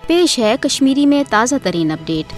पेश है कश्मीरी में ताज़ा तरीन अपडेट।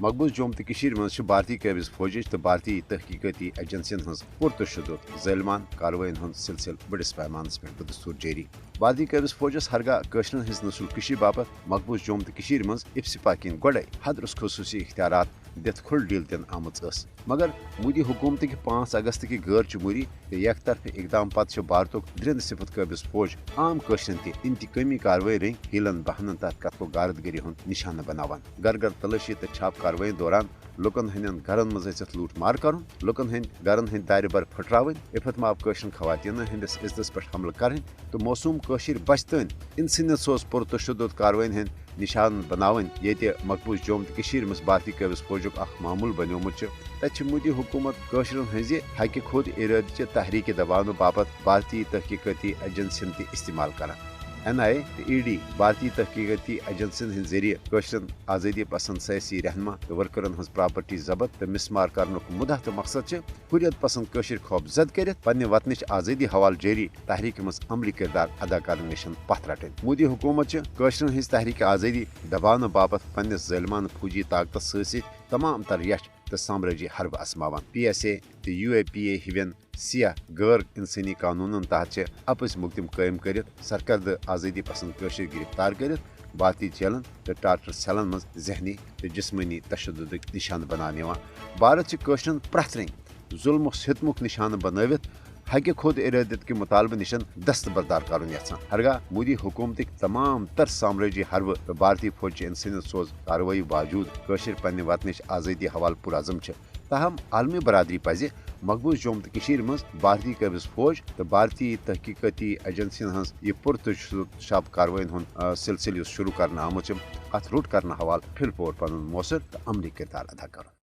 मकबूज जोम तो मज भारतीय कबिज फौज तो भारतीय तहकीकती एजेंसियन हज पुरतशुद ज़ालिमान कार्रवाइन हूं सिलसिल बड़िस पैमानस पे बदस्तूर जारी। भारतीय कबिज फौजस हरगा कशरन हज नस्ल कशी बाबत मकबूज जोम तो मज इफ्सिपा किन गडे हदरस खसूसी इख्तियारात दित खुल डील दिन आमज मगर मोदी हुकूमत की 5 अगस्त की गैर जमहूरी तो एक तरफ इकदाम पत् भारत द्रिंद सिफत कबिज फौज आम कशरन तह इंतकामी कार्रवाई रंग हीलन बहानन तहत कथो गारदगिरी हूं निशाना बनावान। घर घर तलाशी तो छाप कार्रवाई दौरान लुकन हंदन घरन मज लूट मार कर लुकन हंद घरन हंद दार बर फटरावन इफत माब कशरन खवातीन हंदिस इज्जतस पे हमल कर तो मौसूम कशिर बचतन इंसानियत सोस पुरतशुद कार्रवाई हंद निशान बनावन ये मकबूज जोम तो मज भारतीय कबिज फौजुक मामूल बनोमुत तथ मोदी हुकूमत कशरन हज हक खुद इरादे तहरीक दबाव बाबत भारतीय तहकीकती एजेंसियन तह इस्तेमाल कर। NIA तो ED भारतीय तहकीकती एजेंसियन हंद जरिए कशरन आज़ादी पसंद सयासी रहनमा तो वर्करन हज प्रॉपर्टी जब्त तो मिसमार कर मुदा तो मकसद हुर्रियत पसंद कशर खौफ जद कर पन्ने वतनच आज़ादी हवाल जारी तहरीक मज अमली किरदार अदा कर नशन पथ रटन। मोदी हुकूमत कशरन हज तहरीक आज़ादी दबाव बाबत पन्निस ज़ालिमान फौजी ताकत सत तमाम तर यश तो साम्राज्य हरब असमावान। PSA तो UAPA हिवन सियाह गैर इंसानी कानूनन तहत अपस मुकदम कायम कर सरकर्द आज़ादी पसंद कशर गिरफ्तार कर भारतीय जेलन तो टार्टर सेलन मज जहनी तो जिस्मनी तशद्दुद निशान बनाने। भारत कशरन प्रथ रंग जुल्म सितमुक निशान बनवित हक खुद इरादत के मुतालबे निशन दस्तबरदार कर हरगा मोदी हुकूमत तमाम तर साम्राज्य हरब तो भारतीय फौज इंसानियत सोज कार्रवाई बावजूद कशर पन्ने वतनच आज़ादी हवाल पुरअज़म ताहम आलमी बरादरी पज मकबूज जोम तो मज भारतीय कबिज फौज तो भारतीय तहकीकती एजेंसियन हज यह पुरतशुद कार्रवाई हूं सिलसिल शुरू कर आमुत अथ रुट कर हवाल फिल पोर पन मौसर तो अमली किरदार अदा कर।